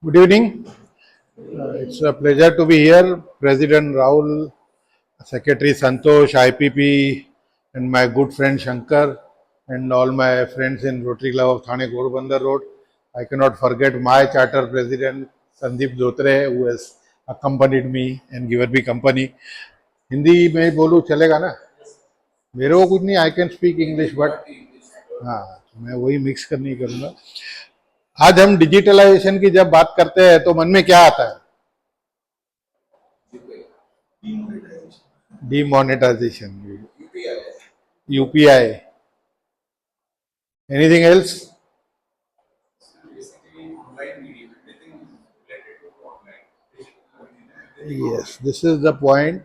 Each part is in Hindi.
Good evening. It's a pleasure to be here. President Rahul, Secretary Santosh, IPP, and my good friend Shankar, and all my friends in Rotary Club of Thane Ghorbandar Road. I cannot forget my charter president Sandeep Dhotre, who has accompanied me and given me company. Hindi में बोलूँ चलेगा ना? मेरे को कुछ नहीं, I can speak English but हाँ, मैं वही मिक्स करनी करूँगा. आज हम डिजिटलाइजेशन की जब बात करते हैं तो मन में क्या आता है? Demonetisation, UPI. Anything else? Yes, this is the point.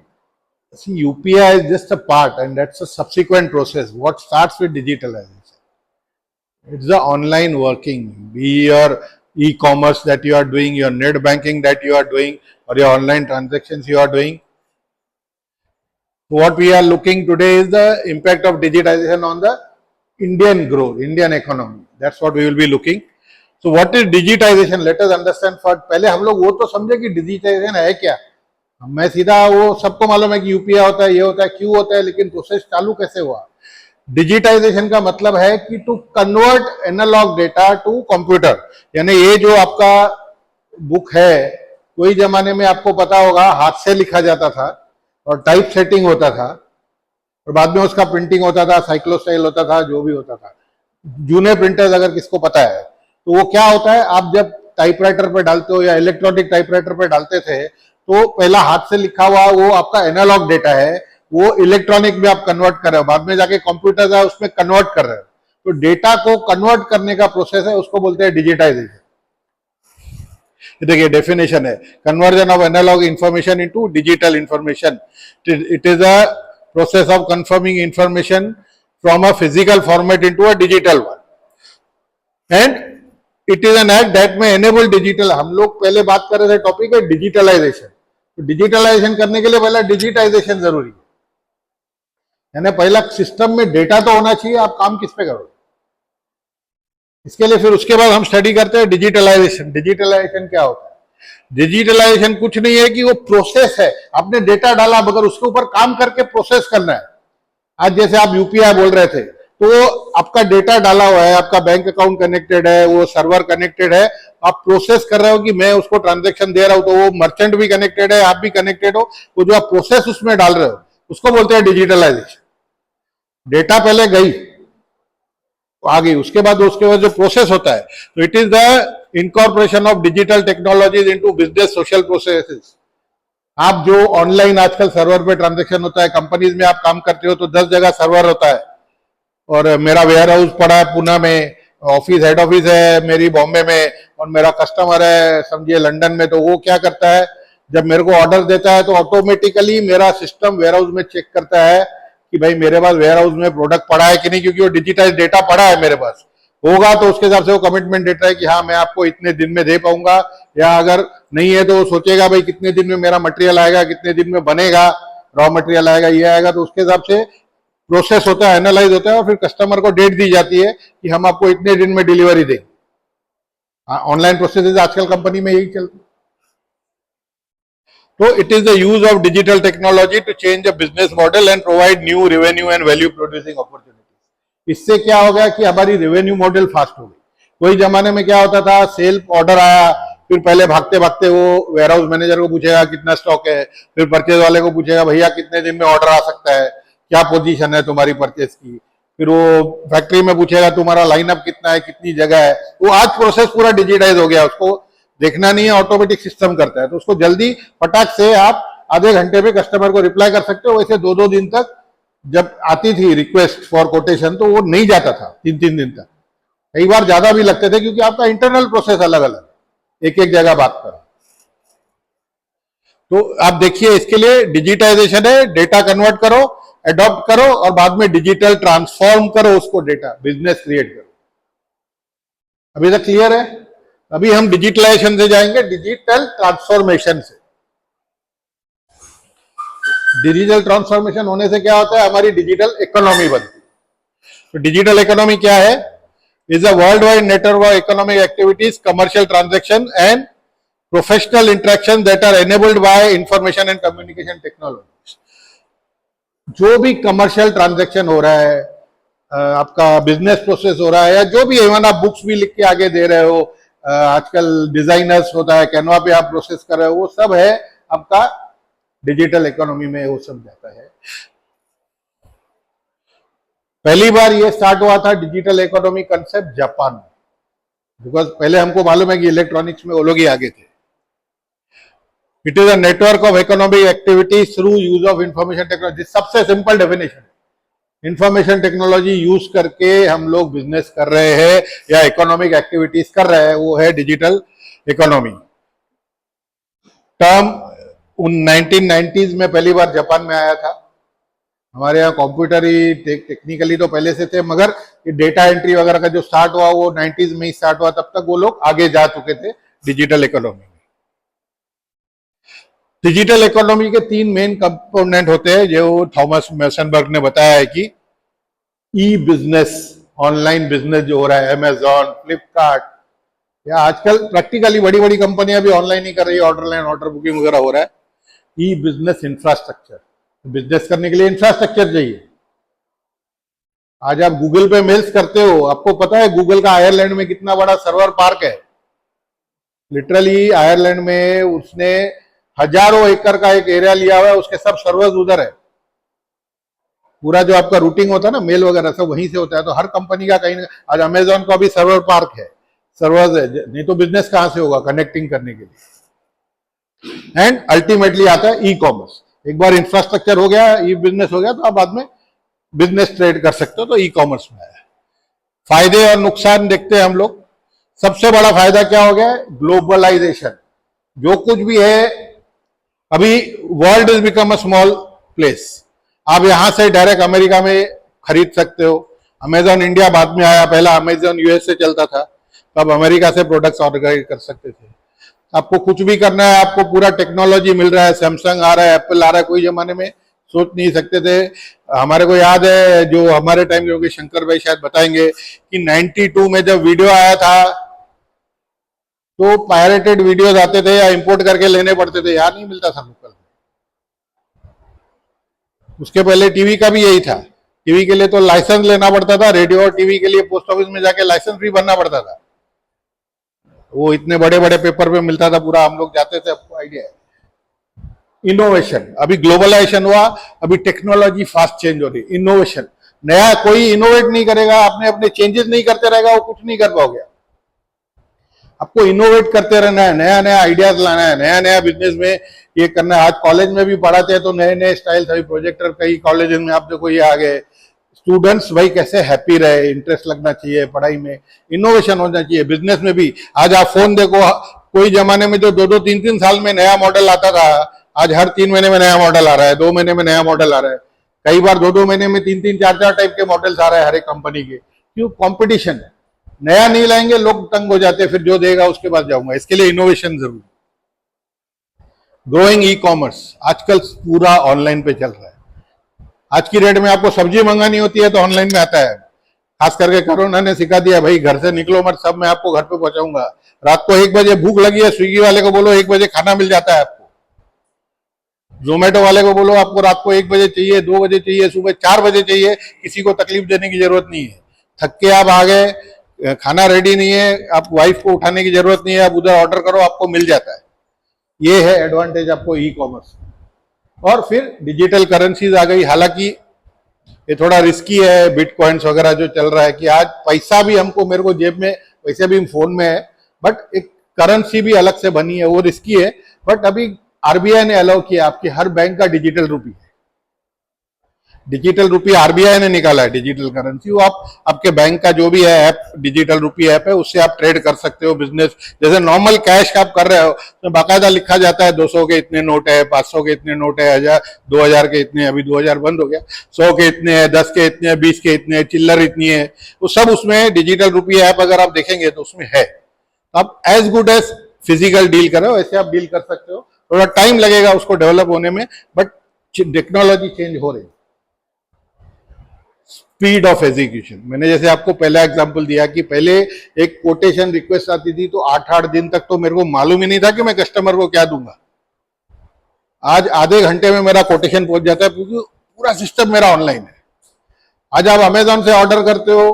See, UPI is just a part, and that's a subsequent process. What starts with digitalization? It's the online working, be your e-commerce that you are doing, your net banking that you are doing, or your online transactions you are doing. What we are looking today is the impact of digitization on the Indian growth, Indian economy. That's what we will be looking. So what is digitization? Let us understand first. पहले हम लोग वो तो समझे कि digitization है क्या. मैं सीधा वो सबको मालूम है कि यूपीआई होता है, ये होता है, क्यों होता है, लेकिन प्रोसेस चालू कैसे हुआ. डिजिटाइजेशन का मतलब है कि to convert analogue data to computer. यानी ये जो आपका बुक है, कोई जमाने में आपको पता होगा हाथ से लिखा जाता था और टाइप सेटिंग होता था और बाद में उसका प्रिंटिंग होता था, साइक्लोस्टाइल होता था, जो भी होता था. जूने प्रिंटर्स अगर किसको पता है तो वो क्या होता है, आप जब टाइपराइटर पे डालते हो या इलेक्ट्रॉनिक टाइपराइटर पे डालते थे तो पहला हाथ से लिखा हुआ वो आपका एनालॉग डेटा है, वो इलेक्ट्रॉनिक में आप कन्वर्ट कर रहे हो, बाद में जाके कंप्यूटर है उसमें कन्वर्ट कर रहे हो. तो डेटा को कन्वर्ट करने का प्रोसेस है, उसको बोलते हैं डिजिटाइजेशन. देखिए डेफिनेशन है, conversion of analogue information into digital information. It is a process of confirming information from a physical format into a digital one, and it is an act that may enable digital. हम लोग पहले बात कर रहे थे, टॉपिक है डिजिटलाइजेशन. तो डिजिटलाइजेशन करने के लिए पहला डिजिटाइजेशन जरूरी है. यानी पहला सिस्टम में डेटा तो होना चाहिए, आप काम किस पे करोगे इसके लिए. फिर उसके बाद हम स्टडी करते हैं डिजिटलाइजेशन. डिजिटलाइजेशन क्या होता है? डिजिटलाइजेशन कुछ नहीं है कि वो प्रोसेस है, आपने डेटा डाला मगर उसके ऊपर काम करके प्रोसेस करना है. आज जैसे आप यूपीआई बोल रहे थे, तो आपका डेटा डाला हुआ है, आपका बैंक अकाउंट कनेक्टेड है, वो सर्वर कनेक्टेड है, आप प्रोसेस कर रहे हो कि मैं उसको ट्रांजैक्शन दे रहा हूं, तो वो मर्चेंट भी कनेक्टेड है, आप भी कनेक्टेड हो. वो जो आप प्रोसेस उसमें डाल रहे हो उसको बोलते हैं डिजिटलाइजेशन. डेटा पहले गई आ गई, उसके बाद जो प्रोसेस होता है, तो it is the incorporation of digital technologies into business social processes. आप जो ऑनलाइन आजकल सर्वर पे ट्रांजैक्शन होता है, कंपनीज में आप काम करते हो तो 10 जगह सर्वर होता है, और मेरा वेयर हाउस पड़ा है पुणे में, ऑफिस हेड ऑफिस है मेरी बॉम्बे में, और मेरा कस्टमर है समझिए लंदन में. तो वो क्या करता है, जब मेरे को ऑर्डर देता है तो ऑटोमेटिकली मेरा सिस्टम वेयर हाउस में चेक करता है कि भाई मेरे पास वेयर हाउस में प्रोडक्ट पड़ा है कि नहीं, क्योंकि वो डिजिटाइज डेटा पड़ा है मेरे पास. होगा तो उसके हिसाब से वो कमिटमेंट देता है कि हाँ मैं आपको इतने दिन में दे पाऊंगा, या अगर नहीं है तो वो सोचेगा भाई कितने दिन में मेरा मटेरियल आएगा, कितने दिन में बनेगा, रॉ मटेरियल आएगा, ये आएगा. तो उसके हिसाब से प्रोसेस होता है, एनालाइज होता है, और फिर कस्टमर को डेट दी जाती है कि हम आपको इतने दिन में डिलीवरी दें. ऑनलाइन प्रोसेस आजकल कंपनी में यही चलता है. तो it is the use of digital technology to change the business model and provide new revenue and value producing opportunities. इससे क्या हो गया कि हमारी रेवेन्यू मॉडल फास्ट हो गई. कोई जमाने में क्या होता था, सेल ऑर्डर आया, फिर पहले भागते भागते वो वेयर हाउस मैनेजर को पूछेगा कितना स्टॉक है, फिर परचेज वाले को पूछेगा भैया कितने दिन में ऑर्डर आ सकता है, क्या पोजीशन है तुम्हारी परचेज की, फिर वो फैक्ट्री में पूछेगा तुम्हारा लाइनअप कितना है, कितनी जगह है. वो आज प्रोसेस पूरा डिजिटाइज हो गया, उसको देखना नहीं है, ऑटोमेटिक सिस्टम करता है. तो उसको जल्दी फटाक से आप आधे घंटे में कस्टमर को रिप्लाई कर सकते हो. वैसे 2-2 दिन तक जब आती थी रिक्वेस्ट फॉर कोटेशन तो वो नहीं जाता था, 3-3 दिन तक, कई बार ज्यादा भी लगते थे, क्योंकि आपका इंटरनल प्रोसेस अलग अलग, एक एक जगह बात करो. तो आप देखिए इसके लिए डिजिटाइजेशन है, डेटा कन्वर्ट करो, अडॉप्ट करो, और बाद में डिजिटल ट्रांसफॉर्म करो उसको, डेटा बिजनेस क्रिएट करो. अभी तक क्लियर है? अभी हम डिजिटलाइजेशन से जाएंगे डिजिटल ट्रांसफॉर्मेशन से. डिजिटल ट्रांसफॉर्मेशन होने से क्या होता है, हमारी डिजिटल इकोनॉमी बनती है. तो डिजिटल इकोनॉमी क्या है? Is a worldwide network of economic activities, commercial transaction and professional interaction that are enabled by information and communication technology. जो भी कमर्शियल ट्रांजैक्शन हो रहा है, आपका बिजनेस प्रोसेस हो रहा है, या जो भी है, इवन आप बुक्स भी लिख के आगे दे रहे हो, आजकल डिजाइनर्स होता है, कैनवा पे आप प्रोसेस कर रहे हो, वो सब है आपका डिजिटल इकोनॉमी में, वो सब जाता है। पहली बार ये स्टार्ट हुआ था डिजिटल इकोनॉमी कंसेप्ट जापान में, बिकॉज पहले हमको मालूम है कि इलेक्ट्रॉनिक्स में वो लोग ही आगे थे। It is a network of economic activities through use of information technology. सबसे simple definition, information technology use करके हम लोग बिजनेस कर रहे हैं या इकोनॉमिक एक्टिविटीज कर रहे हैं, वो है डिजिटल इकोनॉमी। टर्म 1990s में पहली बार जापान में आया था। हमारे यहाँ कंप्यूटर ही टेक्निकली तो पहले से थे, मगर ये डेटा एंट्री वगैरह का जो स्टार्ट हुआ वो 90s में ही स्टार्ट हुआ। तब तक वो लोग आगे जा चुके थे डिजिटल इकोनॉमी में। डिजिटल इकोनॉमी के 3 मेन कंपोनेंट होते हैं, जो थॉमस मैसनबर्ग ने बताया है कि ई बिजनेस, ऑनलाइन बिजनेस जो हो रहा है, अमेजॉन, फ्लिपकार्ट, या आजकल प्रैक्टिकली बड़ी बड़ी कंपनियां भी ऑनलाइन ही कर रही है, ऑर्डर बुकिंग वगैरह हो रहा है। ई बिजनेस इंफ्रास्ट्रक्चर, बिजनेस करने के लिए इंफ्रास्ट्रक्चर चाहिए। आज आप गूगल पे मेल्स करते हो, आपको पता है गूगल का आयरलैंड में कितना बड़ा सर्वर पार्क है। लिटरली आयरलैंड में उसने हजारों एकड़ का एक एरिया लिया हुआ है, उसके सब सर्वर्स उधर है। पूरा जो आपका रूटिंग होता है ना, मेल वगैरह सब वहीं से होता है। तो हर कंपनी का कहीं, आज अमेजॉन का भी सर्वर पार्क है, सर्वर्स है, नहीं तो बिजनेस कहां से होगा कनेक्टिंग करने के लिए। एंड अल्टीमेटली आता है ई कॉमर्स। एक बार इंफ्रास्ट्रक्चर हो गया, ई बिजनेस हो गया, तो आप बाद में बिजनेस ट्रेड कर सकते हो, तो ई कॉमर्स में आया। फायदे और नुकसान देखते हैं हम लोग। सबसे बड़ा फायदा क्या हो गया? ग्लोबलाइजेशन। जो कुछ भी है, अभी world is become a small place. आप यहां से डायरेक्ट अमेरिका में खरीद सकते हो। अमेजॉन इंडिया बाद में आया, पहला अमेजॉन यूएस से चलता था, तब अमेरिका से प्रोडक्ट्स ऑर्डर कर सकते थे। आपको कुछ भी करना है, आपको पूरा टेक्नोलॉजी मिल रहा है, सैमसंग आ रहा है, एप्पल आ रहा है, कोई जमाने में सोच नहीं सकते थे। हमारे को याद है, जो हमारे टाइम के, शंकर भाई शायद बताएंगे कि 92 में जब वीडियो आया था, तो पायरेटेड वीडियोस आते थे या इंपोर्ट करके लेने पड़ते थे, यार नहीं मिलता था लोकल। उसके पहले टीवी का भी यही था, टीवी के लिए तो लाइसेंस लेना पड़ता था, रेडियो और टीवी के लिए पोस्ट ऑफिस में जाके लाइसेंस भी भरना पड़ता था। वो इतने बड़े बड़े पेपर पे मिलता था पूरा, हम लोग जाते थे, आपको आइडिया है। इनोवेशन, अभी ग्लोबलाइजेशन हुआ, अभी टेक्नोलॉजी फास्ट चेंज हो रही। इनोवेशन, नया कोई इनोवेट नहीं करेगा, आपने अपने चेंजेस नहीं करते रहेगा, वो कुछ नहीं कर पाओगे। आपको इनोवेट करते रहना है, नया नया आइडियाज लाना है, नया नया बिजनेस में ये करना है। आज कॉलेज में भी पढ़ाते हैं तो नए नए स्टाइल, अभी प्रोजेक्टर कई कॉलेज में आप देखो ये आ गए। स्टूडेंट्स भाई कैसे हैप्पी रहे, इंटरेस्ट लगना चाहिए पढ़ाई में, इनोवेशन होना चाहिए। बिजनेस में भी आज आप फोन देखो, कोई जमाने में जो 2-2, 3-3 साल में नया मॉडल आता था, आज हर 3 महीने में नया मॉडल आ रहा है, 2 महीने में नया मॉडल आ रहा है, कई बार 2-2 महीने में 3-3, 4-4 टाइप के मॉडल्स आ रहे हैं हर एक कंपनी के। क्यों? कॉम्पिटिशन है, नया नहीं लाएंगे लोग तंग हो जाते हैं, फिर जो देगा उसके बाद जाऊंगा। इसके लिए इनोवेशन जरूरी। ग्रोइंग ई कॉमर्स, आजकल पूरा ऑनलाइन पे चल रहा है। आज की डेट में आपको सब्जी मंगानी होती है तो ऑनलाइन में आता है। खास करके कोरोना ने सिखा दिया, भाई घर से निकलो मत, सब मैं आपको घर पे पहुंचाऊंगा। रात को 1 बजे भूख लगी है, स्विगी वाले को बोलो 1 बजे खाना मिल जाता है आपको। जोमेटो वाले को बोलो आपको रात को 1 बजे चाहिए, 2 बजे चाहिए, सुबह 4 बजे चाहिए, किसी को तकलीफ देने की जरूरत नहीं है। थक के आप आ गए, खाना रेडी नहीं है, आप वाइफ को उठाने की जरूरत नहीं है, आप उधर ऑर्डर करो, आपको मिल जाता है। ये है एडवांटेज आपको ई कॉमर्स। और फिर डिजिटल करेंसीज आ गई। हालांकि ये थोड़ा रिस्की है, बिटकॉइंस वगैरह जो चल रहा है, कि आज पैसा भी हमको, मेरे को जेब में, वैसे भी फोन में है, बट एक करेंसी भी अलग से बनी है, वो रिस्की है। बट अभी आरबीआई ने अलाउ किया, आपकी हर बैंक का डिजिटल रुपी है। डिजिटल रुपी आरबीआई ने निकाला है, डिजिटल करेंसी। वो आप आपके बैंक का जो भी है ऐप, डिजिटल रुपी ऐप है, उससे आप ट्रेड कर सकते हो। बिजनेस जैसे नॉर्मल कैश आप कर रहे हो तो बाकायदा लिखा जाता है 200 के इतने नोट है, 500 के इतने नोट है, 2000 के इतने, अभी 2000 बंद हो गया, 100 के इतने है, 10 के इतने, 20 के इतने, चिल्लर इतनी है, वो सब उसमें डिजिटल रुपी ऐप अगर आप देखेंगे तो उसमें है। आप as good as physical deal कर रहे हो ऐसे आप डील कर सकते हो। थोड़ा टाइम लगेगा उसको डेवलप होने में, बट टेक्नोलॉजी चेंज हो रही है। स्पीड ऑफ एग्जीक्यूशन, मैंने जैसे आपको पहला एग्जांपल दिया कि पहले एक कोटेशन रिक्वेस्ट आती थी तो 8-8 दिन तक तो मेरे को मालूम ही नहीं था कि मैं कस्टमर को क्या दूंगा। आज आधे घंटे में मेरा कोटेशन पहुंच जाता है क्योंकि पूरा सिस्टम मेरा ऑनलाइन है। आज आप अमेजोन से ऑर्डर करते हो,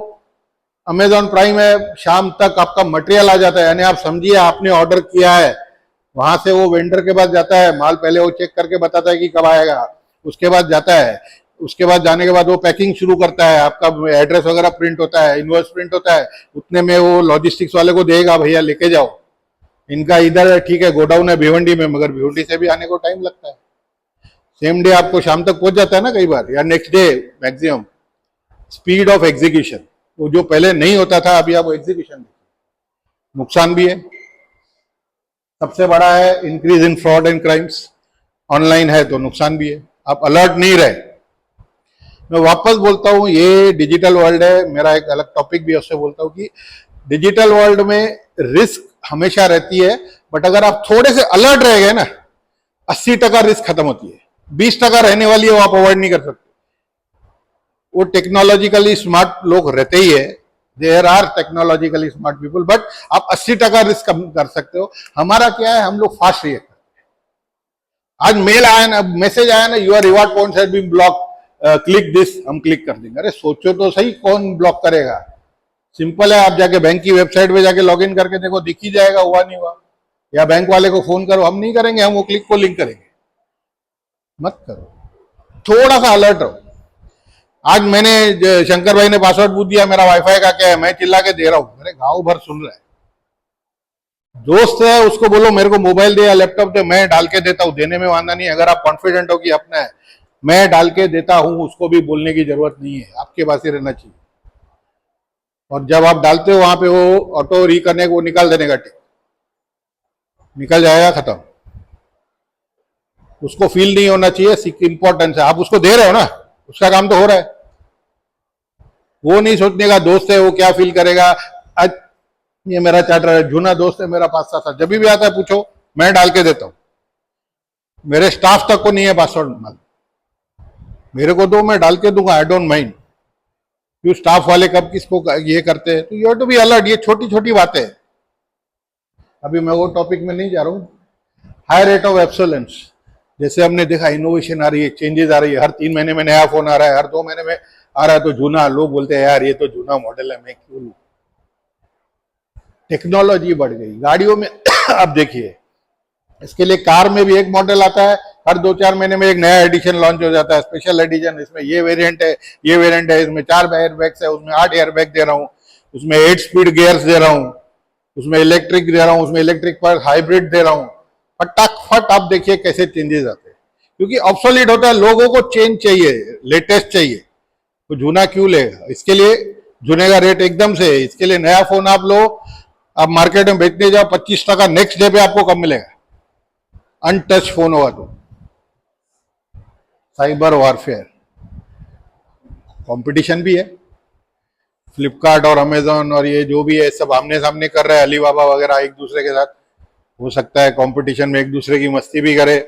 अमेजोन प्राइम है, शाम तक आपका मटेरियल आ जाता है। यानी आप समझिए आपने ऑर्डर किया है, वहां से वो वेंडर के पास जाता है, माल पहले वो चेक करके बताता है कि कब आएगा, उसके बाद जाता है, उसके बाद जाने के बाद वो पैकिंग शुरू करता है, आपका एड्रेस वगैरह प्रिंट होता है, इनवॉइस प्रिंट होता है, उतने में वो लॉजिस्टिक्स वाले को देगा, भैया लेके जाओ। इनका इधर ठीक है गोडाउन है भिवंडी में, मगर भिवंडी से भी आने को टाइम लगता है। सेम डे आपको शाम तक पहुंच जाता है ना कई बार, या next day maximum. Speed of execution, वो जो पहले नहीं होता था अभी आप एग्जीक्यूशन। नुकसान भी है, सबसे बड़ा है increase in fraud and crimes. Online है तो नुकसान भी है, आप अलर्ट नहीं रहे। मैं वापस बोलता हूं ये डिजिटल वर्ल्ड है, मेरा एक अलग टॉपिक भी है, उससे बोलता हूं कि डिजिटल वर्ल्ड में रिस्क हमेशा रहती है, बट अगर आप थोड़े से अलर्ट रह गए ना, 80% रिस्क खत्म होती है, 20% रहने वाली है वो आप अवॉइड नहीं कर सकते। वो टेक्नोलॉजिकली स्मार्ट लोग रहते ही है, there are technologically smart people, but आप 80% रिस्क कम कर सकते हो। हमारा क्या है, हम लोग फास्ट रिएक्ट करते हैं। आज मेल आया ना, मैसेज आया ना, your reward points have been block, click this, हम क्लिक कर देंगे। अरे सोचो तो सही, कौन ब्लॉक करेगा? सिंपल है, आप जाके बैंक की वेबसाइट पे जाके लॉग इन करके देखो, दिख ही जाएगा हुआ नहीं हुआ। या बैंक वाले को फोन करो, हम नहीं करेंगे, हम वो क्लिक को लिंक करेंगे। मत करो, थोड़ा सा अलर्ट रहो। आज मैंने शंकर भाई ने पासवर्ड पूछ दिया, मेरा वाईफाई का क्या है, मैं चिल्ला के दे रहा हूं, मेरे गांव भर सुन रहा है। दोस्त है उसको बोलो मेरे को मोबाइल दे या लैपटॉप दे, मैं डाल के देता हूं, देने में वादा नहीं। अगर आप कॉन्फिडेंट हो कि अपना है, मैं डाल के देता हूं, उसको भी बोलने की जरूरत नहीं है, आपके पास ही रहना चाहिए। और जब आप डालते हो वहां पे वो ऑटो री करने को निकाल देने का टिक निकल जाएगा, खत्म। उसको फील नहीं होना चाहिए इंपॉर्टेंस है, आप उसको दे रहे हो ना, उसका काम तो हो रहा है। वो नहीं सोचने का दोस्त है वो क्या फील करेगा। आज ये मेरा चार्टर जूना दोस्त है मेरा 5-7 साल, जब भी आता है पूछो, मैं डाल के देता हूं। मेरे स्टाफ तक को नहीं है पासवर्ड, मेरे को दो, मैं डाल के दूंगा, आई डोंट माइंड। क्यों स्टाफ वाले कब किसको ये करते हैं, तो you have to be alert. ये छोटी छोटी बातें हैं, अभी मैं वो टॉपिक में नहीं जा रहा हूं। हाई रेट ऑफ एब्सोलेंस, जैसे हमने देखा इनोवेशन आ रही है, चेंजेस आ रही है, हर 3 महीने में नया फोन आ रहा है, हर 2 महीने में आ रहा है तो जूना। लोग बोलते हैं यार ये तो जूना मॉडल है, मैं क्यों लूं। टेक्नोलॉजी बढ़ गई गाड़ियों में। अब देखिए, इसके लिए कार में भी एक मॉडल आता है, हर 2-4 महीने में एक नया एडिशन लॉन्च हो जाता है, स्पेशल एडिशन। इसमें ये वेरिएंट है, ये वेरिएंट है, इसमें 4 एयर बैग्स है, उसमें 8 एयर बैग दे रहा हूँ, उसमें 8 स्पीड गियर्स दे रहा हूँ, उसमें इलेक्ट्रिक दे रहा हूँ, उसमें इलेक्ट्रिक पर हाइब्रिड दे रहा हूँ। फटाफट आप देखिए कैसे चेंजेस आते हैं, क्योंकि ऑब्सोलीट होता है, लोगों को चेंज चाहिए, लेटेस्ट चाहिए। तो जूना क्यों लेगा, इसके लिए जूने का रेट एकदम से है। इसके लिए नया फोन आप लो, आप मार्केट में बेचने जाओ, 25% नेक्स्ट डे पे आपको कम मिलेगा, अनटच फोन होगा तो। साइबर वॉरफेयर, कंपटीशन भी है, फ्लिपकार्ट और अमेजोन और ये जो भी है सब आमने सामने कर रहे हैं, अलीबाबा वगैरह एक दूसरे के साथ। हो सकता है कंपटीशन में एक दूसरे की मस्ती भी करे,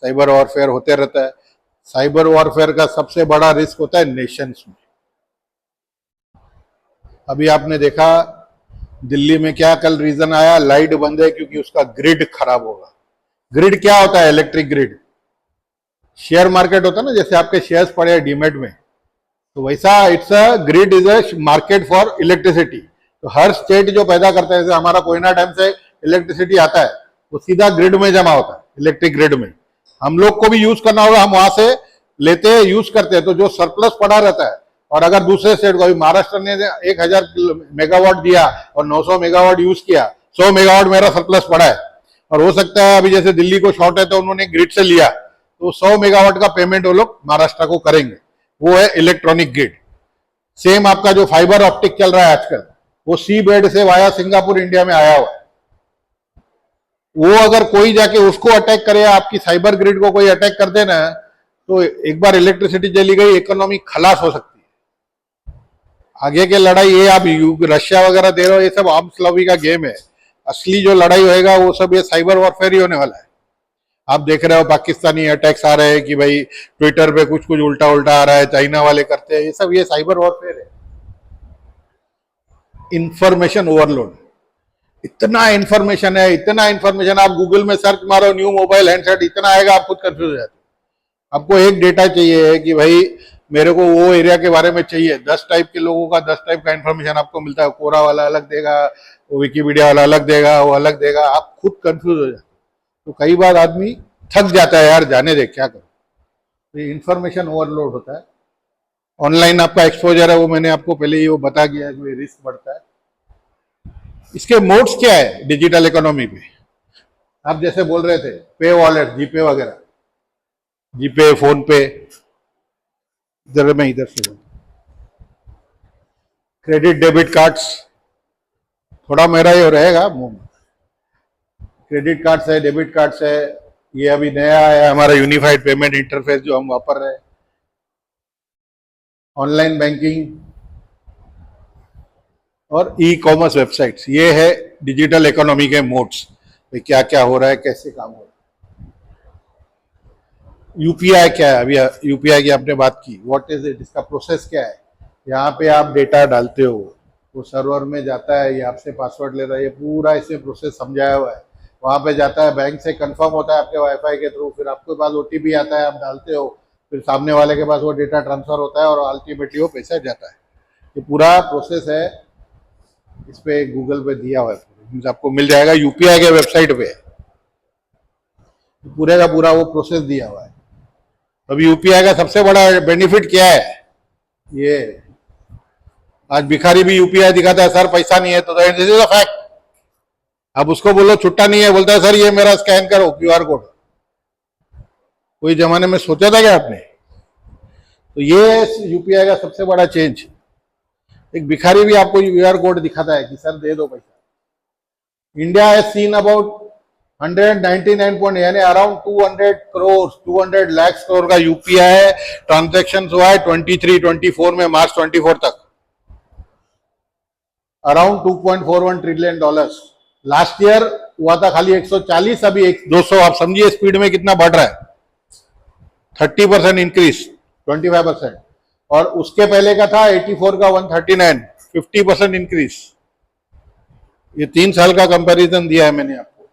साइबर वॉरफेयर होते रहता है। साइबर वॉरफेयर का सबसे बड़ा रिस्क होता है नेशंस में। अभी आपने देखा दिल्ली में क्या कल रीजन आया, लाइट बंद है क्योंकि उसका ग्रिड खराब होगा। ग्रिड क्या होता है? Electric grid. शेयर मार्केट होता है ना, जैसे आपके शेयर्स पड़े हैं डीमेट में, तो वैसा it's a grid is a market for electricity. तो हर स्टेट जो पैदा करता है, जैसे हमारा कोयना डैम से इलेक्ट्रिसिटी आता है, वो सीधा ग्रिड में जमा होता है, इलेक्ट्रिक ग्रिड में। हम लोग को भी यूज करना होगा, हम वहां से लेते हैं, यूज करते हैं, तो जो सरप्लस पड़ा रहता है। और अगर दूसरे स्टेट को, अभी महाराष्ट्र ने 1000 मेगावाट दिया और 900 मेगावाट यूज किया, 100 मेगावाट मेरा सरप्लस पड़ा है। और हो सकता है अभी जैसे दिल्ली को शॉर्ट है तो उन्होंने ग्रिड से लिया, तो 100 मेगावाट का पेमेंट वो लोग महाराष्ट्र को करेंगे, वो है इलेक्ट्रॉनिक ग्रिड। सेम आपका जो फाइबर ऑप्टिक चल रहा है आजकल, वो सी बेड से वाया सिंगापुर इंडिया में आया हुआ है। वो अगर कोई जाके उसको अटैक करे, आपकी साइबर ग्रिड को कोई अटैक कर देना, तो एक बार इलेक्ट्रिसिटी चली गई, इकोनॉमी खलास हो सकती है। आगे के लड़ाई ये आप रशिया वगैरह दे रहे हो, ये सब आर्म्स लॉबी का गेम है। असली जो लड़ाई होएगा वो सब ये साइबर वॉरफेयर ही होने वाला है। आप देख रहे हो पाकिस्तानी अटैक्स आ रहे हैं कि भाई ट्विटर पे कुछ कुछ उल्टा उल्टा आ रहा है, चाइना वाले करते हैं, ये सब ये साइबर वॉरफेयर है। इंफॉर्मेशन ओवरलोड, इतना इंफॉर्मेशन है, इतना इंफॉर्मेशन, आप गूगल में सर्च मारो न्यू मोबाइल हैंडसेट, इतना आएगा आप खुद कंफ्यूज हो जाते हो। आपको एक डेटा चाहिए है कि भाई मेरे को वो एरिया के बारे में चाहिए, 10 टाइप के लोगों का 10 टाइप का इंफॉर्मेशन आपको मिलता है, कोरा वाला अलग देगा, वो विकीपीडिया वाला अलग देगा, वो अलग देगा, आप खुद कंफ्यूज हो जाते हो। तो कई बार आदमी थक जाता है, यार जाने दे क्या करो, तो इंफॉर्मेशन ओवरलोड होता है। ऑनलाइन आपका एक्सपोजर है, वो मैंने आपको पहले ही वो बता दिया कि रिस्क बढ़ता है। इसके मोड्स क्या है डिजिटल इकोनॉमी पे, आप जैसे बोल रहे थे पे वॉलेट, जीपे वगैरह, जीपे, फोन पे, इधर मैं इधर से क्रेडिट डेबिट कार्ड्स, थोड़ा मेरा ये रहेगा मुंह में, क्रेडिट कार्ड्स है, डेबिट कार्ड्स है, ये अभी नया है हमारा यूनिफाइड पेमेंट इंटरफेस जो हम वापर रहे हैं, ऑनलाइन बैंकिंग और ई कॉमर्स वेबसाइट्स, ये है डिजिटल इकोनॉमी के मोड्स, क्या क्या हो रहा है, कैसे काम हो रहा है। यूपीआई क्या है, अभी यूपीआई की आपने बात की, व्हाट इज इट, इसका प्रोसेस क्या है। यहाँ पे आप डेटा डालते हो, वो सर्वर में जाता है, ये आपसे पासवर्ड ले रहा है, ये पूरा इसे प्रोसेस समझाया हुआ है। वहाँ पे जाता है, बैंक से कंफर्म होता है आपके वाईफाई के थ्रू, फिर आपके पास ओटीपी आता है, आप डालते हो, फिर सामने वाले के पास वो डेटा ट्रांसफर होता है और अल्टीमेटली वो पैसा जाता है। ये पूरा प्रोसेस है, इस पे गूगल पे दिया हुआ है, आपको मिल जाएगा यूपीआई के वेबसाइट पे, पूरे का पूरा वो प्रोसेस दिया हुआ है। अभी यूपीआई का सबसे बड़ा बेनिफिट क्या है, ये आज भिखारी भी यूपीआई दिखाता है, सर पैसा नहीं है, तो दिस इज अ फैक्ट। अब उसको बोलो छुट्टा नहीं है, बोलता है सर ये मेरा स्कैन करो क्यूआर कोड। कोई जमाने में सोचा था क्या आपने? तो ये यूपीआई का सबसे बड़ा चेंज, एक भिखारी भी आपको क्यूआर कोड दिखाता है कि सर दे दो पैसा। India has seen about 199 point, यानी अराउंड 200 करोड़, 200 लाख करोड़ का यूपीआई ट्रांजेक्शन हुआ है 23-24 में, मार्च 24 तक, around 2.41 trillion dollars. Last year हुआ था खाली 140, अभी 200, आप समझिए स्पीड में कितना बढ़ रहा है, 30% इंक्रीज, 25%, और उसके पहले का था 84 का 139, 50% इंक्रीज। ये 3 साल का कंपैरिजन दिया है मैंने आपको।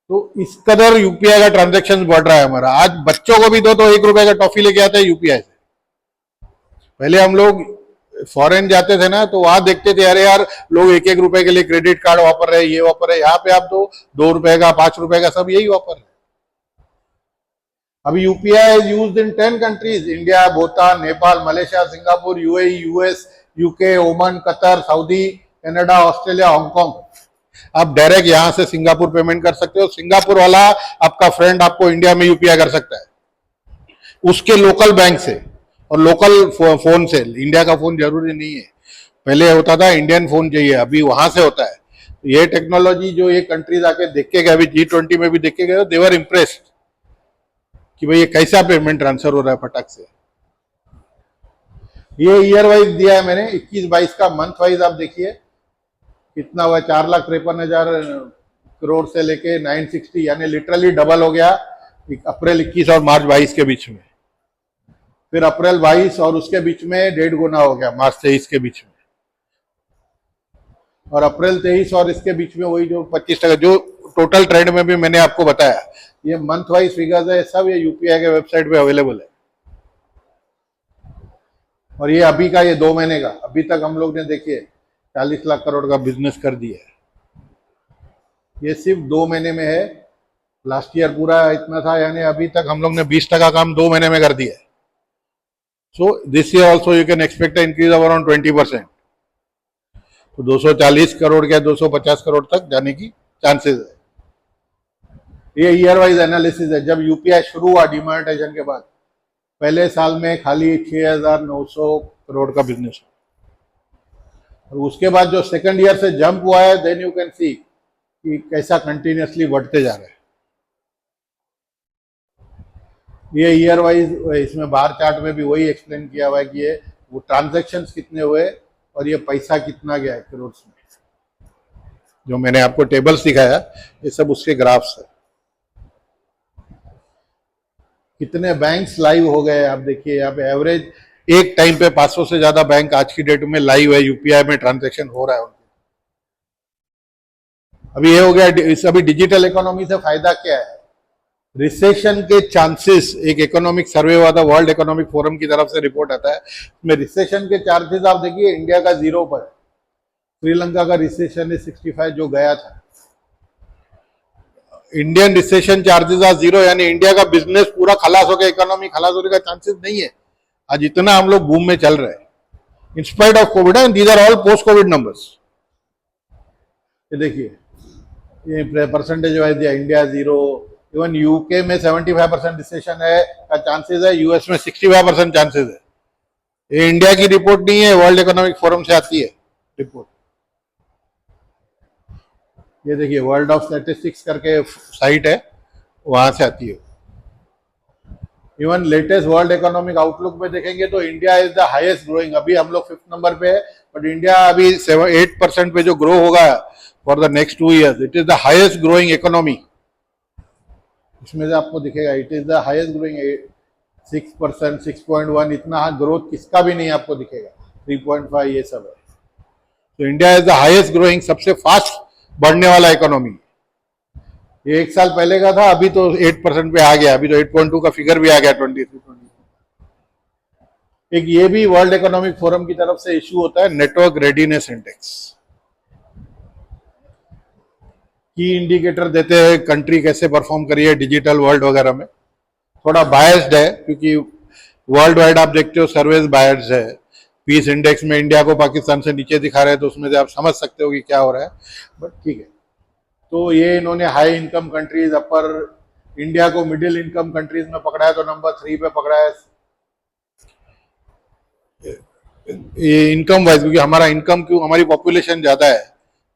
तो इस कदर यूपीआई का ट्रांजैक्शन बढ़ रहा है हमारा। आज बच्चों को भी दो तो 1 रुपए का टॉफी लेके आते हैं यूपीआई से। पहले हम लोग फॉरेन जाते थे ना, तो वहां देखते थे अरे यार लोग 1-1 रुपए के लिए क्रेडिट कार्ड वापर रहे, ये वापर रहे, यहाँ पे आप तो 2 रुपए का, 5 रुपए का, सब यही वापर रहे। अभी UPI is used in 10 countries, India, Bhutan, Nepal, Malaysia, Singapore, UAE, US, UK, Oman, Qatar, Saudi, Canada, Australia, Hong Kong. आप डायरेक्ट यहां से सिंगापुर पेमेंट कर सकते हो, सिंगापुर वाला आपका फ्रेंड आपको इंडिया में यूपीआई कर सकता है उसके लोकल बैंक से और लोकल फोन से। इंडिया का फोन जरूरी नहीं है, पहले होता था इंडियन फोन चाहिए, अभी वहां से होता है। तो ये टेक्नोलॉजी जो ये कंट्रीज आके देख के गए, अभी G20 में भी देख के गए, देवर इम्प्रेस्ड कि भाई ये कैसा पेमेंट ट्रांसफर हो रहा है फटाक से। ये ईयर वाइज दिया है मैंने, 21-22 का मंथ वाइज आप देखिए कितना हुआ, 4,53,000 करोड़ से लेके 960, यानी लिटरली डबल हो गया अप्रैल 21 और मार्च 22 के बीच में। फिर अप्रैल 22 और उसके बीच में 1.5 गुना हो गया मार्च 23 के बीच में, और अप्रैल 23 और इसके बीच में वही जो 25%, जो टोटल ट्रेंड में भी मैंने आपको बताया, ये मंथ वाइज फिगर्स है, सब ये यूपीआई के वेबसाइट पे अवेलेबल है। और ये अभी का, ये 2 महीने का, अभी तक हम लोग ने देखिए 40 लाख करोड़ का बिजनेस कर दिया है। ये सिर्फ 2 महीने में है, लास्ट ईयर पूरा इतना था, यानी अभी तक हम लोग ने 20% काम 2 महीने में कर दिया है। So this year also you can expect increase of around 20%। तो 240 करोड़ या 250 करोड़ तक जाने की चांसेस है। ये ईयर वाइज एनालिसिस है। जब यूपीआई शुरू हुआ डिमोनेटाइजेशन के बाद, पहले साल में खाली 6,900 करोड़ का बिजनेस, और उसके बाद जो सेकंड ईयर से जंप हुआ है, देन यू कैन सी कि कैसा कंटिन्यूसली बढ़ते जा रहे हैं। ये ईयर वाइज, इसमें बार चार्ट में भी वही एक्सप्लेन किया हुआ है कि ये वो ट्रांजैक्शंस कितने हुए और ये पैसा कितना गया है करोड़ में। जो मैंने आपको टेबल्स दिखाया, ये सब उसके ग्राफ्स है। कितने बैंक्स लाइव हो गए आप देखिए यहाँ पे एवरेज एक टाइम पे 500 से ज्यादा बैंक आज की डेट में लाइव है, यूपीआई में ट्रांजैक्शन हो रहा है। अभी ये हो गया। इस अभी डिजिटल इकोनॉमी से फायदा क्या है? रिसेशन के चांसेस, एक इकोनॉमिक सर्वे हुआ था वर्ल्ड इकोनॉमिक फोरम की तरफ से, रिपोर्ट आता है उसमें रिसेशन के चांसेस आप देखिए इंडिया का 0 पर है। श्रीलंका का रिसेशन है 65 जो गया था। इंडियन रिसेशन चार्जेस आर 0, यानी इंडिया का बिजनेस पूरा खलास हो गया, इकोनॉमी खलास होने का चांसेस नहीं है। आज इतना हम लोग बूम में चल रहे हैं in spite of Covid, and these are all post Covid numbers. ये देखिए ये परसेंटेज वाइज दिया, इंडिया 0, इवन यूके में 75% रिसेशन है का चांसेस है, यूएस में 65% चांसेस है। ये इंडिया की रिपोर्ट नहीं है, वर्ल्ड इकोनॉमिक फोरम से आती है रिपोर्ट। ये देखिए वर्ल्ड ऑफ स्टैटिस्टिक्स करके साइट है, वहां से आती है। Even latest world economic outlook में देखेंगे तो India is the highest growing. अभी हम लोग 5th नंबर पे है, बट इंडिया अभी 8% पे जो ग्रो होगा for the next 2 years, it is the highest growing economy. इसमें से आपको दिखेगा it is the highest growing 6%, 6.1, इतना ग्रोथ किसका भी नहीं आपको दिखेगा, 3.5 ये सब है। तो India is the highest growing, सबसे फास्ट बढ़ने वाला इकोनॉमी। ये 1 साल पहले का था, अभी तो 8% पे आ गया, अभी तो 8.2 का फिगर भी आ गया 23। एक ये भी वर्ल्ड इकोनॉमिक फोरम की तरफ से इशू होता है नेटवर्क रेडीनेस इंडेक्स, की इंडिकेटर देते हैं कंट्री कैसे परफॉर्म करी है डिजिटल वर्ल्ड वगैरह में। थोड़ा बायस्ड है क्योंकि वर्ल्ड वाइड आप देखते हो सर्वेज बायस्ड है। पीस इंडेक्स में इंडिया को पाकिस्तान से नीचे दिखा रहे हैं, तो उसमें से आप समझ सकते हो कि क्या हो रहा है, बट ठीक है। तो ये इन्होंने हाई इनकम कंट्रीज अपर, इंडिया को मिडिल इनकम कंट्रीज में पकड़ा है, तो नंबर 3 पे पकड़ा है ये इनकम वाइज, क्योंकि हमारा इनकम क्यों, हमारी पॉपुलेशन ज्यादा है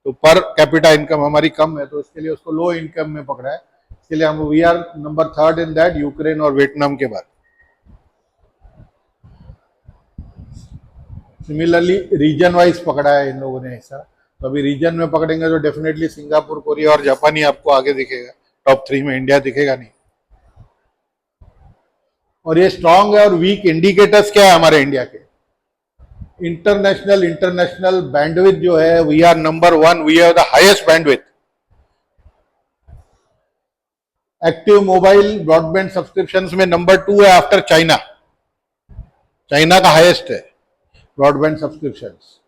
तो पर कैपिटा इनकम हमारी कम है, तो इसके लिए उसको लो इनकम में पकड़ा है। इसके लिए हम we are number 3rd in that, Ukraine और वियतनाम के बाद। सिमिलरली रीजन वाइज पकड़ा है इन लोगों ने ऐसा, तो अभी रीजन में पकड़ेंगे तो डेफिनेटली सिंगापुर, कोरिया और जापान ही आपको आगे दिखेगा, टॉप 3 में इंडिया दिखेगा नहीं। और ये स्ट्रांग है और वीक इंडिकेटर्स क्या है हमारे इंडिया के? इंटरनेशनल बैंडविड्थ जो है, we are number 1, we are the highest bandwidth. Active mobile broadband subscriptions में नंबर 2 है आफ्टर चाइना। चाइना का हाईएस्ट है broadband subscriptions.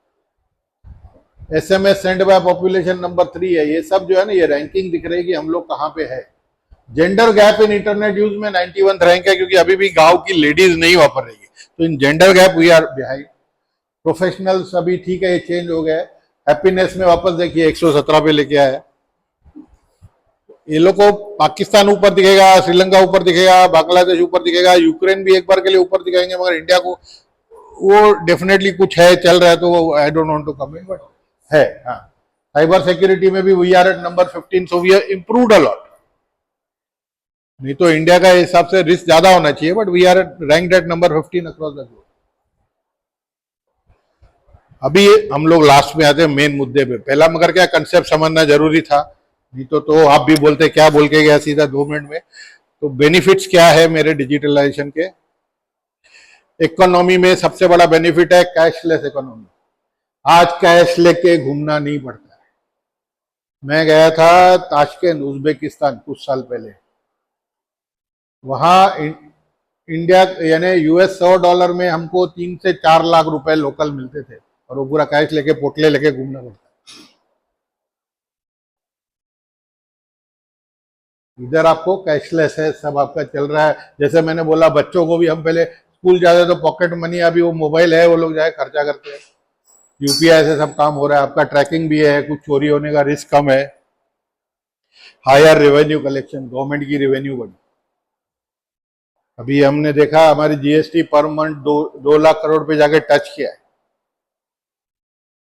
SMS send by population number 3 है। ये सब जो है ना, ये रैंकिंग दिख रही है कि हम लोग कहां पे है। Gender gap in internet use में 91th रैंक है, क्योंकि अभी भी गांव की लेडीज नहीं वापर रही है, तो in gender gap we are behind. Professionals अभी ठीक है, ये चेंज हो गया है। हैप्पीनेस में वापस देखिए 117 पे लेके आया है। ये लोग को पाकिस्तान ऊपर दिखेगा, श्रीलंका ऊपर दिखेगा, बांग्लादेश ऊपर दिखेगा, यूक्रेन भी एक बार के लिए ऊपर दिखाएंगे, मगर इंडिया को वो डेफिनेटली कुछ है, चल रहा है, तो I don't want to comment, but है। हाँ, साइबर सिक्योरिटी में भी we are at number 15, so we are improved a lot. नहीं तो इंडिया का हिसाब से रिस्क ज्यादा होना चाहिए, but we are ranked at number 15 across the globe. अभी हम लोग लास्ट में आते हैं मेन मुद्दे पे। पहला मगर क्या कंसेप्ट समझना जरूरी था, नहीं तो आप भी बोलते क्या बोल के गया सीधा 2 मिनट में। तो बेनिफिट्स क्या है मेरे डिजिटलाइजेशन के? इकोनॉमी में सबसे बड़ा बेनिफिट है कैशलेस इकोनॉमी। आज कैश लेके घूमना नहीं पड़ता है। मैं गया था ताशकेंत, उज्बेकिस्तान कुछ साल पहले। वहां इंडिया यानी US $100 में हमको 3 से 4 लाख रुपए लोकल मिलते थे, और वो पूरा कैश लेके पोटले लेके घूमना पड़ता है। इधर आपको कैशलेस है, सब आपका चल रहा है। जैसे मैंने बोला बच्चों को भी, हम पहले स्कूल जाते तो पॉकेट मनी, अभी वो मोबाइल है, वो लोग जाए खर्चा करते हैं। यूपीआई से सब काम हो रहा है, आपका ट्रैकिंग भी है, कुछ चोरी होने का रिस्क कम है। हायर रेवेन्यू कलेक्शन, गवर्नमेंट की रेवेन्यू बढ़ी। अभी हमने देखा हमारी GST per month 2 lakh crore पे जाके टच किया है।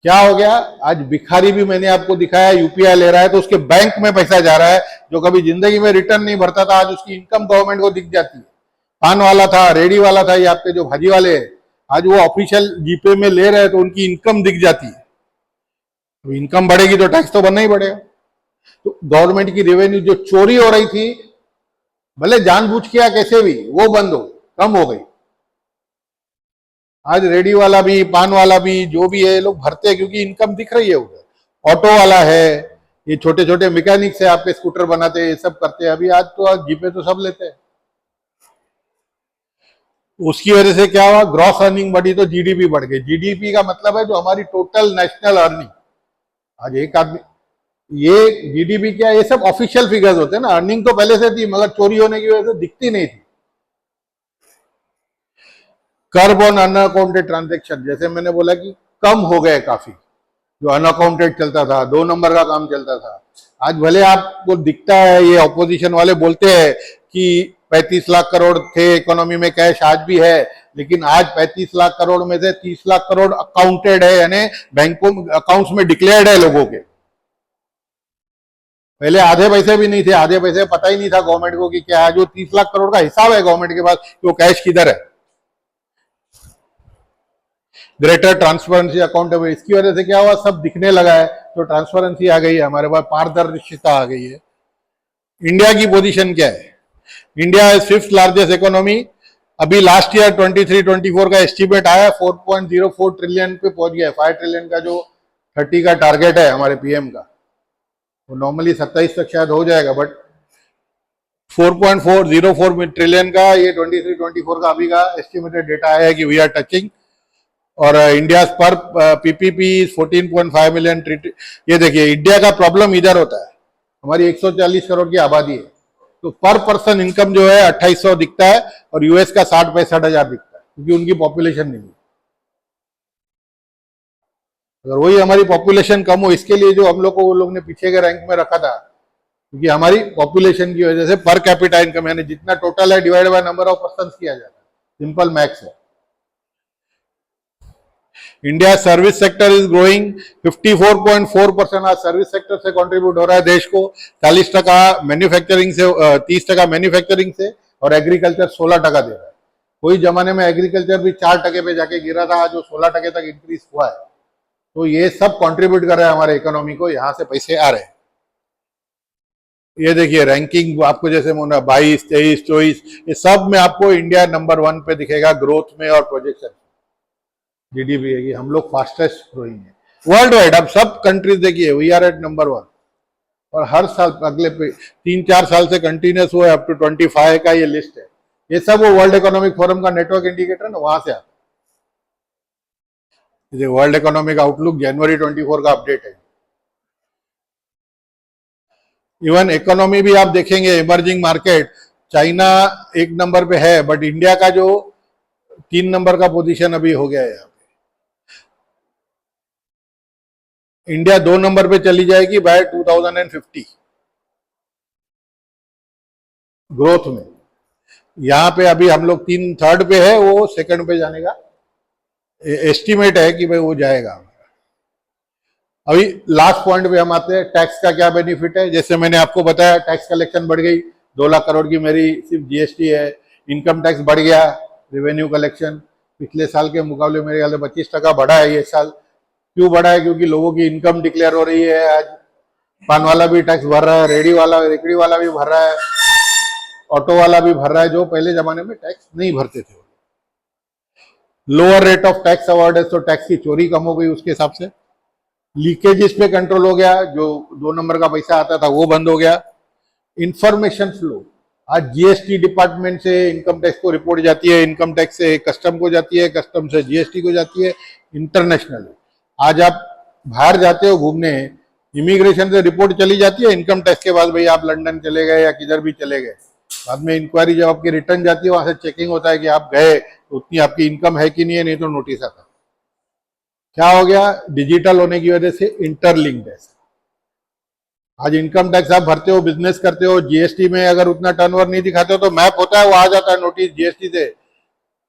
क्या हो गया? आज भिखारी भी मैंने आपको दिखाया यूपीआई ले रहा है, तो उसके बैंक में पैसा जा रहा है, जो कभी जिंदगी में रिटर्न नहीं भरता था, आज उसकी इनकम गवर्नमेंट को दिख जाती है। पान वाला था, रेडी वाला था, ये आपके जो भाजी वाले हैं, आज वो ऑफिशियल जीपे में ले रहे हैं, तो उनकी इनकम दिख जाती है। तो इनकम बढ़ेगी तो टैक्स तो बनना ही पड़ेगा। तो गवर्नमेंट की रेवेन्यू जो चोरी हो रही थी, भले जानबूझ के या कैसे भी, वो बंद हो, कम हो गई। आज रेडी वाला भी, पान वाला भी, जो भी है, लोग भरते हैं क्योंकि इनकम दिख रही है उधर। ऑटो वाला है, ये छोटे छोटे मैकेनिक्स है, आपके स्कूटर बनाते हैं, ये सब करते हैं। अभी आज तो आज जीपे तो सब लेते हैं। उसकी वजह से क्या हुआ, ग्रॉस अर्निंग बढ़ी तो जीडीपी बढ़ गई। जीडीपी का मतलब है जो हमारी टोटल नेशनल अर्निंग। आज एक आदमी, ये जीडीपी क्या, ये सब ऑफिशियल फिगर्स होते हैं ना। अर्निंग तो पहले से थी मगर चोरी होने की वजह से दिखती नहीं थी। कर्व ऑन अनअकाउंटेड ट्रांजेक्शन, जैसे मैंने बोला कि कम हो गए काफी। जो अनअकाउंटेड चलता था, 2 नंबर का काम चलता था, आज भले आपको दिखता है, ये ऑपोजिशन वाले बोलते हैं कि 35 लाख करोड़ थे इकोनॉमी में कैश, आज भी है, लेकिन आज 35 लाख करोड़ में से 30 लाख करोड़ अकाउंटेड है, यानी बैंकों अकाउंट्स में डिक्लेयर्ड है लोगों के। पहले आधे पैसे भी नहीं थे, आधे पैसे पता ही नहीं था गवर्नमेंट को कि क्या है। जो 30 लाख करोड़ का हिसाब है गवर्नमेंट के पास, वो कैश किधर है। ग्रेटर ट्रांसपेरेंसी, अकाउंटेबल, इसकी वजह से क्या हुआ, सब दिखने लगा है, तो ट्रांसपेरेंसी आ गई है हमारे पास, पारदर्शिता आ गई है। इंडिया की पोजीशन क्या है, इंडिया है 5th लार्जेस्ट इकोनॉमी। अभी लास्ट ईयर 23-24 का एस्टिमेट आया, 4.04 ट्रिलियन पे पहुंच गया। 5 ट्रिलियन का जो 30 का टारगेट है हमारे पीएम का, वो नॉर्मली 27 तक शायद हो जाएगा, बट 4.404 ट्रिलियन का ये 23-24 का अभी का एस्टिमेटेड डेटा आया है कि वी आर टचिंग। और इंडिया पर पीपीपी 14.5 मिलियन। ये देखिए, इंडिया का प्रॉब्लम इधर होता है, हमारी 140 करोड़ की आबादी है, तो पर पर्सन इनकम जो है 2800 दिखता है, और यूएस का 60-65 हजार दिखता है, क्योंकि उनकी पॉपुलेशन नहीं है। अगर वही हमारी पॉपुलेशन कम हो, इसके लिए जो हम लोग को वो लोग ने पीछे के रैंक में रखा था, क्योंकि हमारी पॉपुलेशन की वजह से पर कैपिटा इनकम, यानी जितना टोटल है divide by number of person किया जाता है, सिंपल मैथ्स है। India service sector is growing 54.4%। आज सर्विस सेक्टर से कंट्रीब्यूट हो रहा है देश को। 40% मैन्युफैक्चरिंग से, 30% मैन्युफैक्चरिंग से, और एग्रीकल्चर 16% दे रहा है। कोई जमाने में एग्रीकल्चर भी 4% पे जाके गिरा था, जो 16% तक इंक्रीज हुआ है। तो ये सब कंट्रीब्यूट कर रहा है हमारे इकोनॉमी को, यहां से पैसे आ रहे हैं। ये देखिए रैंकिंग आपको जैसे 22, 23, 24, ये सब में आपको इंडिया नंबर 1 पे दिखेगा ग्रोथ में और प्रोजेक्शन। जीडीपी है कि हम लोग फास्टेस्ट ग्रोइंग है वर्ल्ड वाइड। अब सब कंट्रीज देखिए, वी आर एट नंबर 1, और हर साल अगले 3-4 साल से कंटिन्यूस हुआ है, अप टू 25 का ये लिस्ट है। ये सब वो वर्ल्ड इकोनॉमिक फोरम का नेटवर्क इंडिकेटर ना, वहां से आता है। वर्ल्ड इकोनॉमिक आउटलुक जनवरी 24 का अपडेट है। इवन इकोनॉमी भी आप देखेंगे, इमर्जिंग मार्केट, चाइना 1 नंबर पे है, बट इंडिया का जो 3 नंबर का पोजीशन अभी हो गया है यहाँ पे। इंडिया 2 नंबर पे चली जाएगी बाय 2050 ग्रोथ में। यहाँ पे अभी हम लोग 3rd पे है, वो 2nd पे जाने का एस्टिमेट है कि भाई वो जाएगा। अभी लास्ट पॉइंट पे हम आते हैं, टैक्स का क्या बेनिफिट है। जैसे मैंने आपको बताया, टैक्स कलेक्शन बढ़ गई, 2 लाख करोड़ की मेरी सिर्फ जीएसटी है। इनकम टैक्स बढ़ गया, रेवेन्यू कलेक्शन पिछले साल के मुकाबले मेरे ख्याल से 25% बढ़ा है ये साल। क्यों बढ़ा है, क्योंकि लोगों की इनकम डिक्लेयर हो रही है। आज पान वाला भी टैक्स भर रहा है, रेडी वाला भी भर रहा है, ऑटो वाला भी भर रहा है, जो पहले जमाने में टैक्स नहीं भरते थे। Lower rate of tax award, तो टैक्स की चोरी कम हो गई उसके हिसाब से। लीकेजेस पे कंट्रोल हो गया, जो 2 नंबर का पैसा आता था वो बंद हो गया। इंफॉर्मेशन फ्लो, आज जीएसटी डिपार्टमेंट से इनकम टैक्स को रिपोर्ट जाती है, इनकम टैक्स से कस्टम को जाती है, कस्टम से जीएसटी को जाती है, इंटरनेशनल। आज आप बाहर जाते हो घूमने, इमिग्रेशन से रिपोर्ट चली जाती है, इनकम टैक्स के बाद भाई आप लंदन चले गए या किधर भी चले गए। बाद में इंक्वायरी जब आपकी रिटर्न जाती है, वहां से चेकिंग होता है कि आप गए तो उतनी आपकी इनकम है कि नहीं है, नहीं तो नोटिस आता। क्या हो गया, डिजिटल होने की वजह से इंटरलिंक्ड है। आज इनकम टैक्स आप भरते हो, बिजनेस करते हो, जीएसटी में अगर उतना टर्नओवर नहीं दिखाते हो तो मैप होता है, वो आ जाता है नोटिस जीएसटी से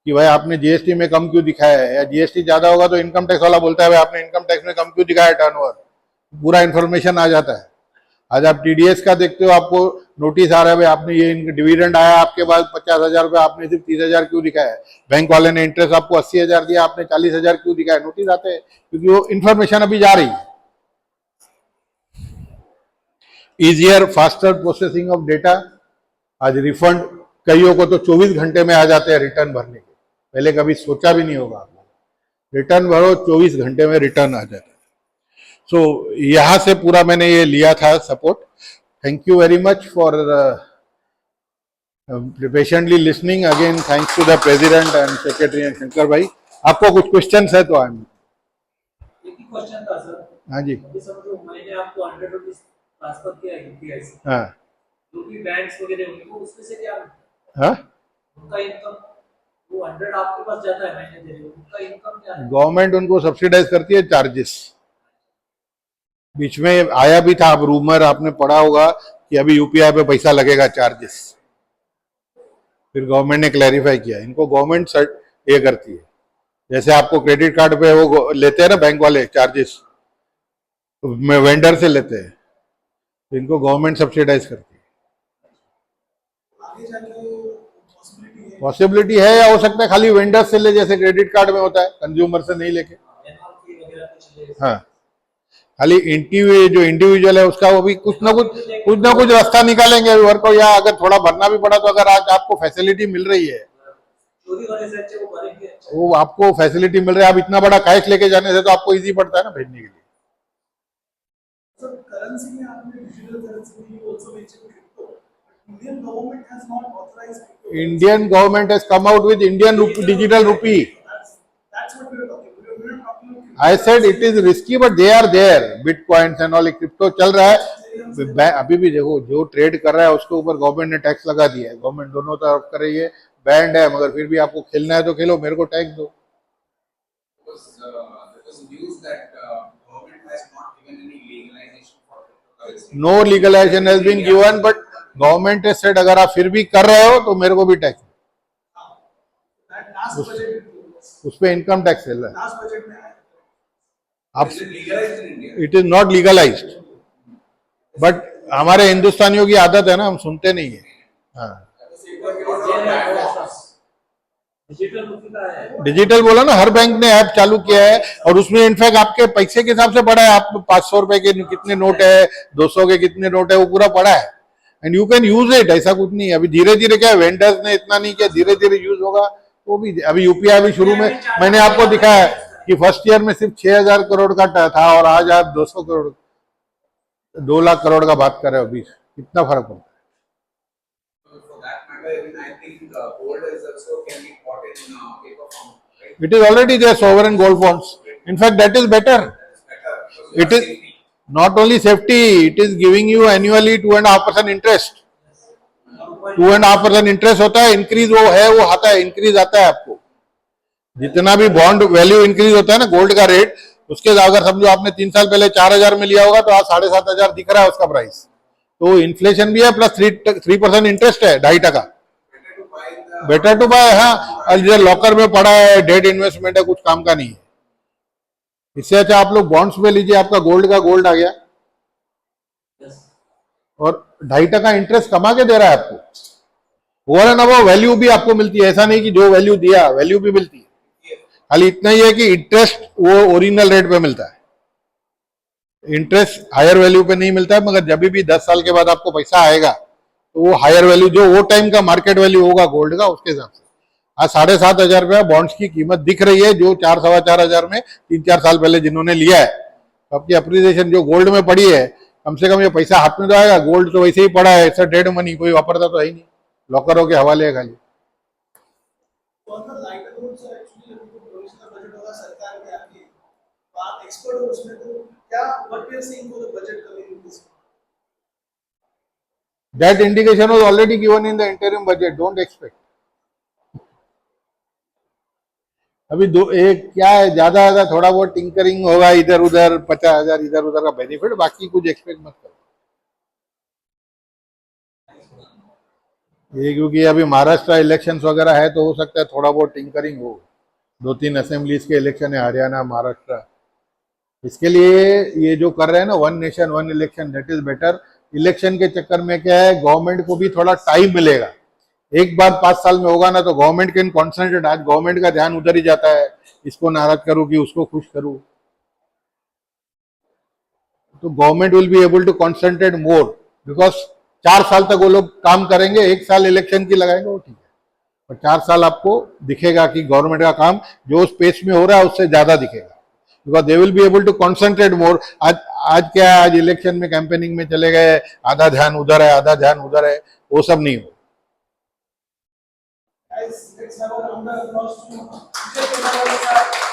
कि भाई आपने जीएसटी में कम क्यों दिखाया है, या जीएसटी ज्यादा होगा तो इनकम टैक्स वाला बोलता है भाई आपने इनकम टैक्स में कम क्यों दिखाया टर्नओवर, पूरा इन्फॉर्मेशन आ जाता है। आज आप टीडीएस का देखते हो, आपको नोटिस आ रहा है भाई आपने ये डिविडेंड आया आपके पास 50,000 रुपये, आपने सिर्फ 30,000 क्यों दिखाया है। बैंक वाले ने इंटरेस्ट आपको 80,000 दिया, आपने 40,000 क्यों दिखाया, नोटिस आते हैं, क्योंकि वो इन्फॉर्मेशन अभी जा रही है। easier faster processing of data, आज रिफंड कईयों को तो 24 घंटे में आ जाते हैं रिटर्न भरने के, पहले कभी सोचा भी नहीं होगा आपने। रिटर्न भरो 24 घंटे में रिटर्न आ जाता है। सो यहाँ से पूरा मैंने ये लिया था support. Thank you very much for patiently listening. Again thanks to the president and secretary and Shankar bhai. आपको कुछ क्वेश्चन है तो आई एक ही क्वेश्चन था सर। हाँ जी। अभी समझो मैंने आपको 100 रुपीज ट्रांसफर किया यूपीआई से, हाँ जो भी बैंक्स वगैरह उनको उसमें से क्या हाँ, उनका इनकम, वो 100 आपके पास जाता है महीने दे रहे हो, उनका इनकम क्या है? गवर्नमेंट उनको सब्सिडाइज करती है चार्जेस। बीच में आया भी था, अब रूमर आपने पढ़ा होगा कि अभी यूपीआई पे पैसा लगेगा चार्जेस, फिर गवर्नमेंट ने क्लैरिफाई किया। इनको गवर्नमेंट ये करती है, जैसे आपको क्रेडिट कार्ड पे वो लेते हैं ना बैंक वाले चार्जेस, में वेंडर से लेते हैं, तो इनको गवर्नमेंट सब्सिडाइज करती है। पॉसिबिलिटी है या हो सकता है खाली वेंडर से ले, जैसे क्रेडिट कार्ड में होता है, कंज्यूमर से नहीं लेके। हाँ, खाली जो इंडिविजुअल है उसका वो भी कुछ ना कुछ रास्ता निकालेंगे वर्कर को, या अगर थोड़ा भरना भी पड़ा तो अगर आज आपको फैसिलिटी मिल रही है, वो आपको फैसिलिटी मिल रही है, आप इतना बड़ा कैश लेके जाने से तो आपको इजी पड़ता है ना भेजने के लिए। Indian government has come out with Indian digital rupee. I said it is risky, but they are there. Bitcoins and all, crypto चल रहा है। अभी भी देखो, जो ट्रेड कर रहा है उसके ऊपर गवर्नमेंट ने टैक्स लगा दिया है। गवर्नमेंट दोनों तरफ कर रही है, बैंड है, मगर फिर भी आपको खेलना है तो खेलो, मेरे को टैक्स दो। No legalization has been given, but government ने सेड अगर आप फिर भी कर रहे हो तो मेरे को भी टैक्स, उस पे इनकम टैक्स है। आप it is not legalised, but हमारे हिंदुस्तानियों की आदत है ना, हम सुनते नहीं है। हाँ, डिजिटल बोला ना, हर बैंक ने ऐप चालू किया है, और उसमें इनफैक्ट आपके पैसे के हिसाब से पड़ा है। आप 500 रुपए के कितने नोट है, 200 के कितने नोट है, वो पूरा पड़ा है, and you can use it. ऐसा कुछ नहीं है। अभी धीरे धीरे क्या, वेंडर्स ने इतना नहीं किया, धीरे धीरे यूज होगा वो भी। अभी यूपीआई भी शुरू में मैंने आपको दिखाया कि फर्स्ट ईयर में सिर्फ 6000 करोड़ का था, और आज आप 200 करोड़ 2 लाख करोड़ का बात कर रहे हो। अभी कितना फर्क पड़ता है। It is already there, sovereign gold bonds. In fact, that is better. It is not only safety, it is giving you annually 2.5% interest. 2.5% interest होता है, इंक्रीज वो है, वो आता है, इंक्रीज आता है आपको। जितना भी बॉन्ड वैल्यू इंक्रीज होता है ना, गोल्ड का रेट, उसके अगर समझो आपने 3 साल पहले 4000 में लिया होगा, तो आज 7500 दिख रहा है उसका प्राइस। तो इन्फ्लेशन भी है, प्लस 3% इंटरेस्ट है, 2.5%। Better to buy. हाँ, इधर लॉकर में पड़ा है, डेट इन्वेस्टमेंट है, कुछ काम का नहीं है। इससे अच्छा आप लोग बॉन्ड्स पे लीजिए, आपका गोल्ड का गोल्ड आ गया, और 2.5% इंटरेस्ट कमा के दे रहा है आपको। ओवर एंड अबव वैल्यू भी आपको मिलती है, ऐसा नहीं कि जो वैल्यू दिया वैल्यू भी मिलती है। खाली इतना ही है कि इंटरेस्ट वो ओरिजिनल रेट पे मिलता है, इंटरेस्ट हायर वैल्यू पे नहीं मिलता है। मगर जब भी 10 साल के बाद आपको पैसा आएगा, तो वो हायर वैल्यू, जो वो टाइम का मार्केट वैल्यू होगा गोल्ड का, उसके हिसाब से। आज 7500 रुपया बॉन्ड्स की कीमत दिख रही है, जो 4-4.25 में 3-4 साल पहले जिन्होंने लिया है। तो आपकी अप्रिसिएशन जो गोल्ड में पड़ी है, कम से कम ये पैसा हाथ में तो आएगा। गोल्ड तो वैसे ही पड़ा है, ऐसा डेड मनी कोई वापरता तो है ही नहीं, लॉकरों के हवाले है खाली। That indication was already given in the interim budget. Don't expect. अभी एक क्या है, ज्यादा थोड़ा बहुत टिंकरिंग होगा इधर उधर, 50,000 इधर उधर का बेनिफिट, बाकी कुछ एक्सपेक्ट मत करो। ये क्योंकि अभी महाराष्ट्र इलेक्शंस वगैरह है, तो हो सकता है थोड़ा बहुत टिंकरिंग हो। 2-3 असेंबलीज के इलेक्शन है, हरियाणा, महाराष्ट्र। इसके लिए ये जो कर रहे हैं ना, 1 nation 1 election, that is better. Election के चक्कर में क्या है, गवर्नमेंट को भी थोड़ा टाइम मिलेगा। एक बार 5 साल में होगा ना, तो गवर्नमेंट कैन कॉन्सेंट्रेट। आज गवर्नमेंट का ध्यान उधर ही जाता है, इसको नाराज करूं कि उसको खुश करूं। तो government will be able to concentrate more, because 4 साल तक वो लोग काम करेंगे, 1 साल इलेक्शन की लगाएंगे, वो ठीक है, और 4 साल आपको दिखेगा कि गवर्नमेंट का काम जो उस पेस में हो रहा है उससे ज्यादा दिखेगा, because they will be able to concentrate more. आज क्या है, आज इलेक्शन में कैंपेनिंग में चले गए, आधा ध्यान उधर है, आधा ध्यान उधर है, वो सब नहीं हो। Guys, let's have a round of applause to DJ Kunal sir.